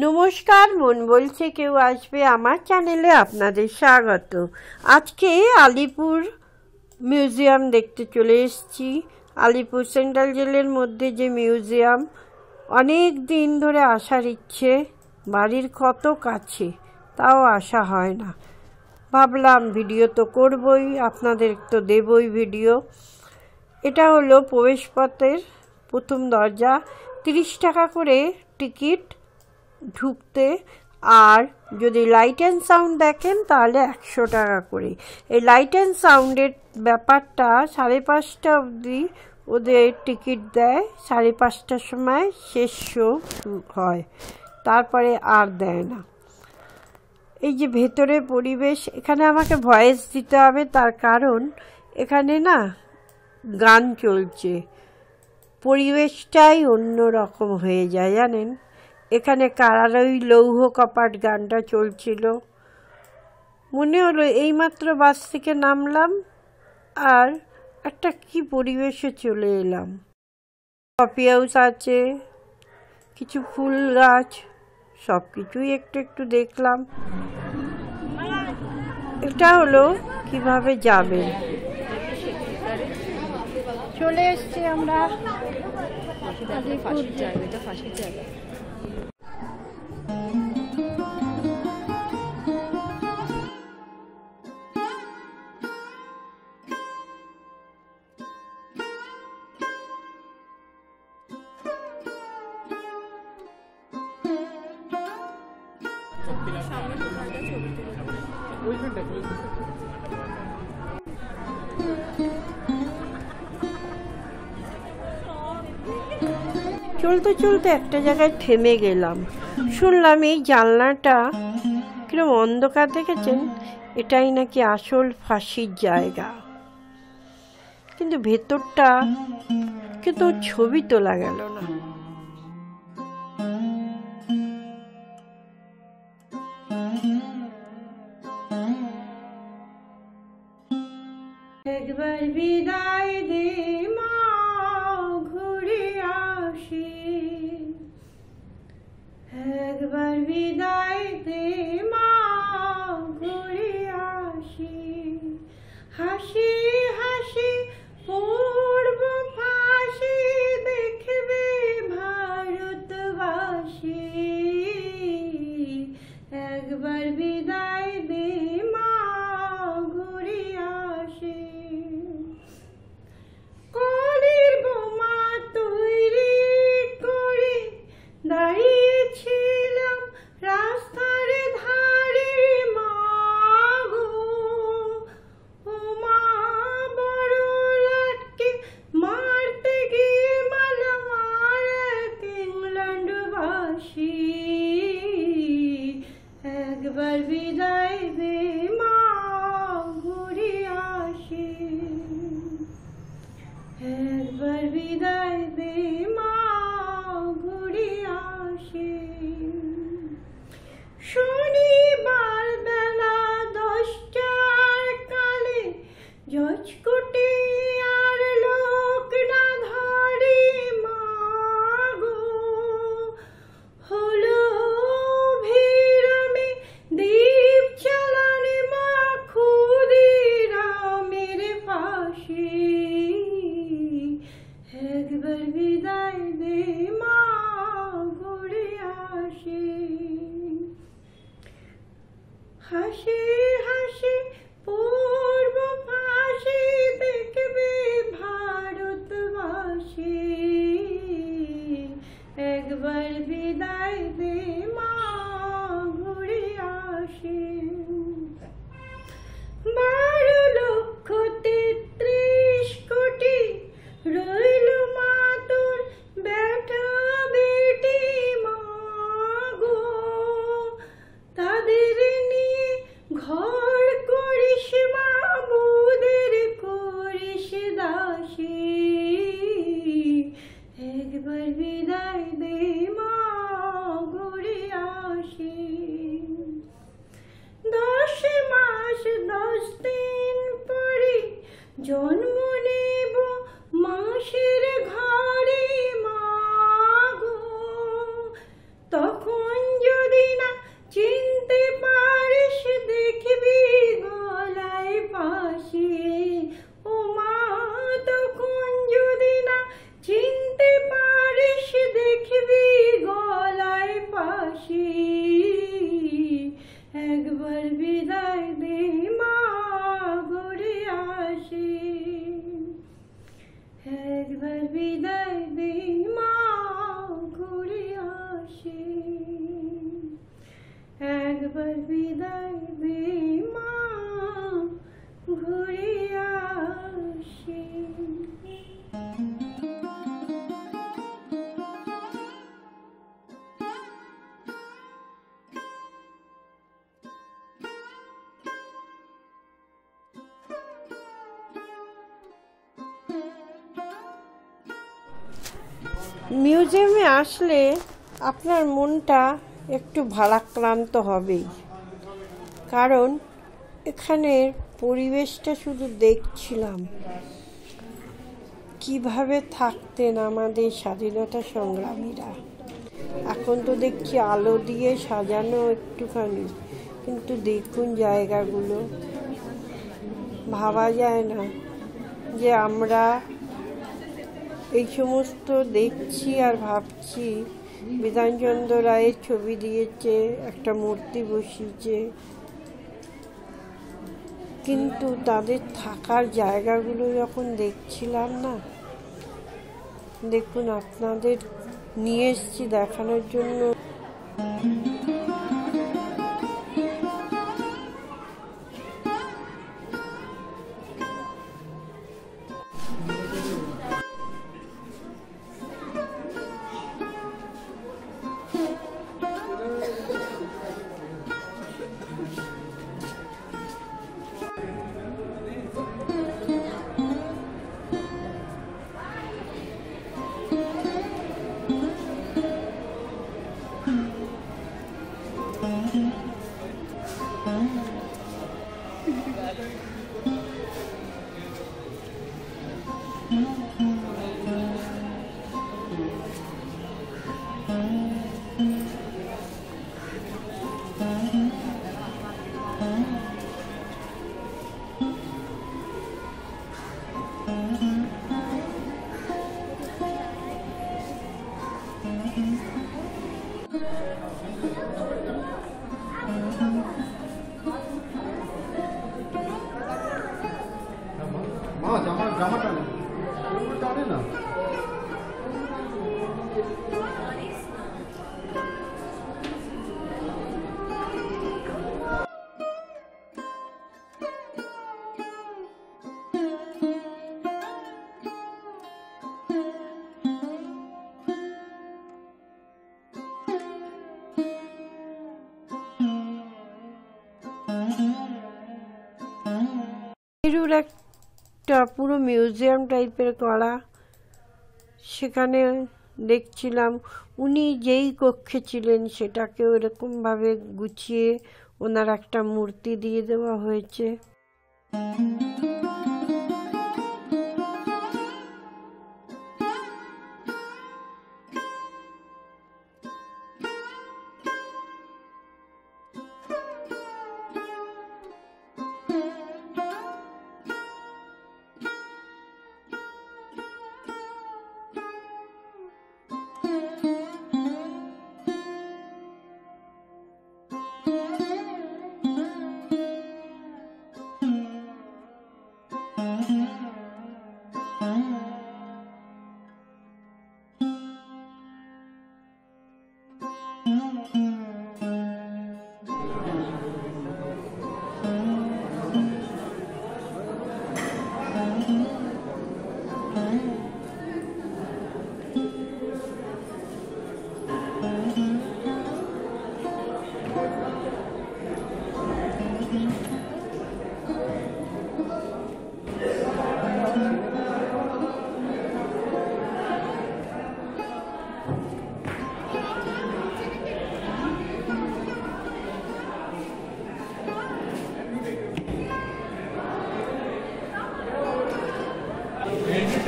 নমস্কার, মন বলছে কেউ আসবে আমার চ্যানেলে আপনাদের স্বাগত। আজকে আলিপুর মিউজিয়াম দেখতে চলে এসেছি। আলিপুর সেন্ট্রাল জেলের মধ্যে যে মিউজিয়াম, অনেক দিন ধরে আসার ইচ্ছে, বাড়ির কত কাছে, তাও আসা হয় না। ভাবলাম ভিডিও তো করবই, আপনাদের তো দেবই ভিডিও। এটা হলো প্রবেশপথের প্রথম দরজা, 30 টাকা করে টিকিট ঢুকতে, আর যদি লাইট অ্যান্ড সাউন্ড দেখেন তাহলে 100 টাকা করে। এই লাইট অ্যান্ড সাউন্ডের ব্যাপারটা 5:30 অবধি ওদের টিকিট দেয়, 5:30টার সময় শেষ শো হয়, তারপরে আর দেয় না। এই যে ভেতরে পরিবেশ, এখানে আমাকে ভয়েস দিতে হবে, তার কারণ এখানে না গান চলছে, পরিবেশটাই অন্য রকম হয়ে যায় জানেন। এখানে কারারই লৌহ কপাট গানটা চলছিল, মনে হলো এইমাত্র বাস থেকে নামলাম আর একটা কি পরিবেশে চলে এলাম। কফি হাউস আছে, কিছু ফুল গাছ, সব কিছুই একটু একটু দেখলাম। এটা হলো কিভাবে যাবেন। চলে এসছি আমরা ফাঁসির জায়গা। চলতে চলতে একটা জায়গায় থেমে গেলাম, শুনলাম এই জানলাটা কিরকম অন্ধকার, দেখেছেন, এটাই নাকি আসল ফাঁসির জায়গা। কিন্তু ভেতরটা কিন্তু ছবি তোলা গেল না। একবার বিদায় দে মা, ঘুরে আসি। একবার বিদায় দে মা, ঘুরে আসি। হাসি হাসি পূর্ব ফাঁসি দেখবে ভারতবাসী। একবার বিদায় দে মা, ঘুরে আসি। কলির বোমা তৈরি করে দাঁড়িয়েছিলাম রাস্তার ধারে মা গো। ও মা, বড় লাটকে মারতে গিয়ে মালামার এক ইংল্যান্ডবাসী। একবার বিদায় দে মা, ঘুরে আসি। একবার বিদায় দে মা, ঘুরে আসি। শনিবার বেলা 10টার কালে জজকোটে আর লোক না ধরে মা গো। হলো ভিড়মে দীপ চালানে মা, ক্ষুদিরামের ফাঁসি। একবার বিদায় দে মা, ঘুরে আসি। হাসি হাসি পূর্ব ফাঁসি দেখবে ভারতবাসী। একবার বিদায় দে মা, ঘুরে আসি। 12,33 কোটি রইল মা তোর বেটা বেটি মা গো। তাদের নিয়ে ঘর এবার বিদায় দে মা, ঘুরে আসি। মিউজিয়ামে আসলে আপনার মনটা একটু ভারাক্রান্ত হবেই, কারণ এখানের পরিবেশটা শুধু দেখছিলাম কিভাবে থাকতেন আমাদের স্বাধীনতা সংগ্রামীরা। এখন তো দেখছি আলো দিয়ে সাজানো একটুখানি, কিন্তু দেখুন জায়গাগুলো, ভাবা যায় না যে আমরা এই সমস্ত দেখছি আর ভাবছি বিধানচন্দ্র রায়ের ছবি দিয়েছে, একটা মূর্তি বসিয়েছে, কিন্তু তাদের থাকার জায়গাগুলো যখন দেখছিলাম না, দেখুন আপনাদের নিয়ে এসেছি দেখানোর জন্য। জামাটা টানে না। এরুর একটা পুরো মিউজিয়াম টাইপের করা, সেখানে দেখছিলাম উনি যেই কক্ষে ছিলেন সেটাকেও এরকমভাবে গুছিয়ে ওনার একটা মূর্তি দিয়ে দেওয়া হয়েছে।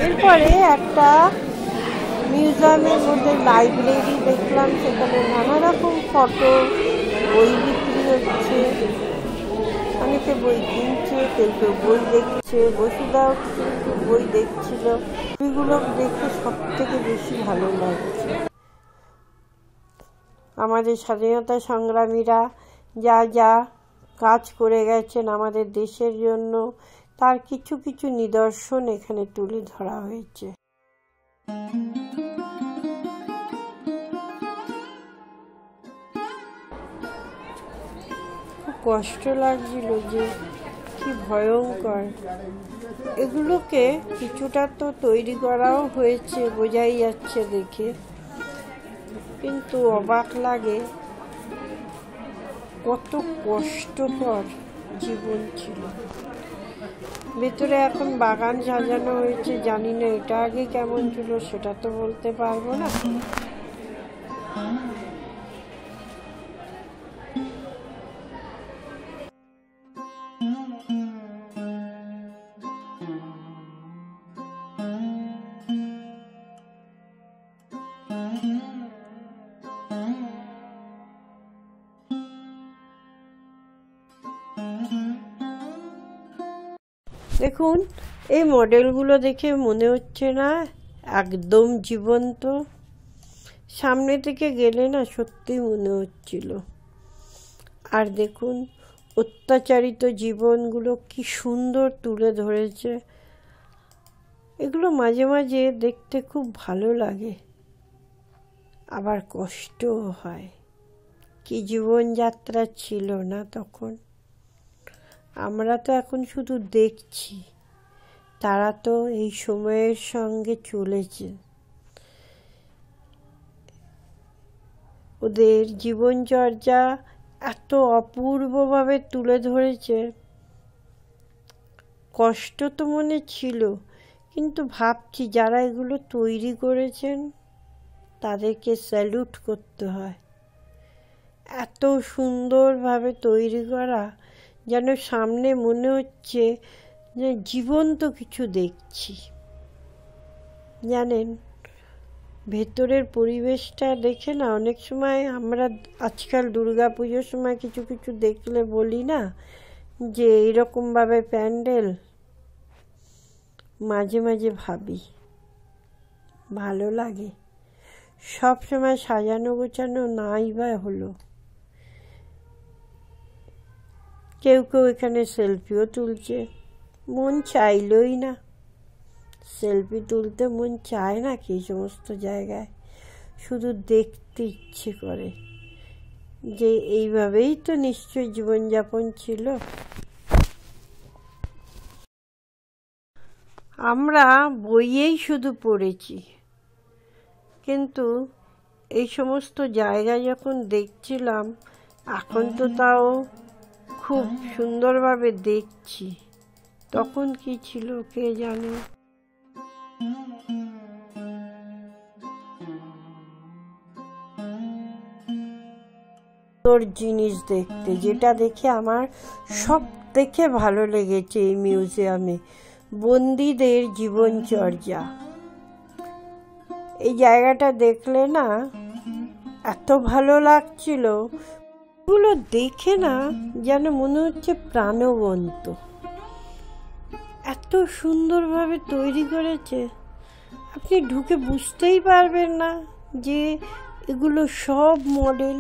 এরপরে একটা মিউজিয়ামের মধ্যে লাইব্রেরি দেখলাম, সেখানে নানা রকম ফটো, বই বিক্রি হচ্ছে, অনেকে বই কিনছে, কেউ কেউ বই দেখছে, বসুদাও কিছু বই দেখছিল। এগুলো দেখে সব থেকে বেশি ভালো লাগছে। আমাদের স্বাধীনতা সংগ্রামীরা যা যা কাজ করে গেছেন আমাদের দেশের জন্য, তার কিছু কিছু নিদর্শন এখানে তুলে ধরা হয়েছে। কষ্ট লাগছিল যে কি ভয়ঙ্কর। এগুলোকে কিছুটা তো তৈরি করাও হয়েছে, বোঝাই যাচ্ছে দেখে, কিন্তু অবাক লাগে কত কষ্টকর জীবন ছিল। ভেতরে এখন বাগান সাজানো হয়েছে, জানি না এটা আগে কেমন ছিল, সেটা তো বলতে পারবো না। দেখুন, এই মডেলগুলো দেখে মনে হচ্ছে না একদম জীবন্ত? সামনে থেকে গেলে না সত্যি মনে হচ্ছিল। আর দেখুন অত্যাচারিত জীবনগুলো কি সুন্দর তুলে ধরেছে। এগুলো মাঝে মাঝে দেখতে খুব ভালো লাগে, আবার কষ্টও হয়। কি জীবনযাত্রা ছিল না তখন। আমরা তো এখন শুধু দেখছি, তারা তো এই সময়ের সঙ্গে চলেছে। ওদের জীবনচর্যা এত অপূর্বভাবে তুলে ধরেছে। কষ্ট তো মনে ছিল, কিন্তু ভাবছি যারা এগুলো তৈরি করেছেন তাদেরকে স্যালুট করতে হয়। এত সুন্দরভাবে তৈরি করা, যেন সামনে মনে হচ্ছে যে জীবন্ত কিছু দেখছি। জানেন, ভেতরের পরিবেশটা দেখে না অনেক সময় আমরা আজকাল দুর্গাপুজোর সময় কিছু কিছু দেখলে বলি না যে এইরকমভাবে প্যান্ডেল, মাঝে মাঝে ভাবি ভালো লাগে। সব সময় সাজানো গোছানো নাই বা হলো। কেউ কেউ এখানে সেলফিও তুলছে, মন চাইলই না। সেলফি তুলতে মন চায় না কি সমস্ত জায়গায়, শুধু দেখতে ইচ্ছে করে যে এইভাবেই তো নিশ্চয়ই জীবনযাপন ছিল। আমরা বইয়েই শুধু পড়েছি, কিন্তু এই সমস্ত জায়গা যখন দেখছিলাম এখন তো তাও খুব সুন্দরভাবে দেখছি। তখন কি ছিল কে জানে। তোর জিনিস দেখতে, যেটা দেখে আমার সব থেকে ভালো লেগেছে এই মিউজিয়ামে, বন্দীদের জীবনচর্যা। এই জায়গাটা দেখলে না এত ভালো লাগছিল, এগুলো দেখে না যেন মনে হচ্ছে প্রাণবন্ত। এত সুন্দরভাবে তৈরি করেছে, আপনি ঢুকে বুঝতেই পারবেন না যে এগুলো সব মডেল।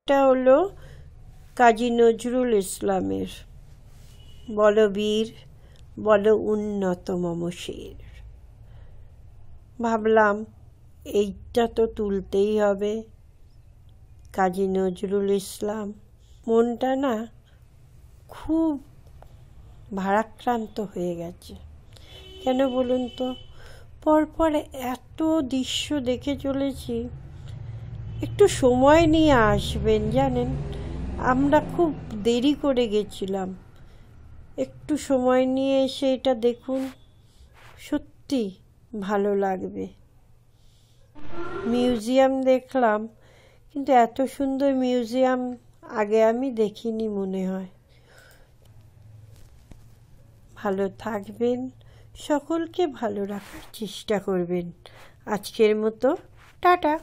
এটা হলো কাজী নজরুল ইসলামের বলবীর বল উন্নত মম শির। ভাবলাম এইটা তো তুলতেই হবে। কাজী নজরুল ইসলাম, মনটা না খুব ভারাক্রান্ত হয়ে গেছে। কেন বলুন তো, পরপর এত দৃশ্য দেখে চলেছি। একটু সময় নিয়ে আসবেন, জানেন আমরা খুব দেরি করে গেছিলাম। একটু সময় নিয়ে এসে এটা দেখুন, সত্যি ভালো লাগবে। মিউজিয়াম দেখলাম, কিন্তু এত সুন্দর মিউজিয়াম আগে আমি দেখিনি মনে হয়। ভালো থাকবেন, সকলকে ভালো রাখার চেষ্টা করবেন। আজকের মতো টাটা।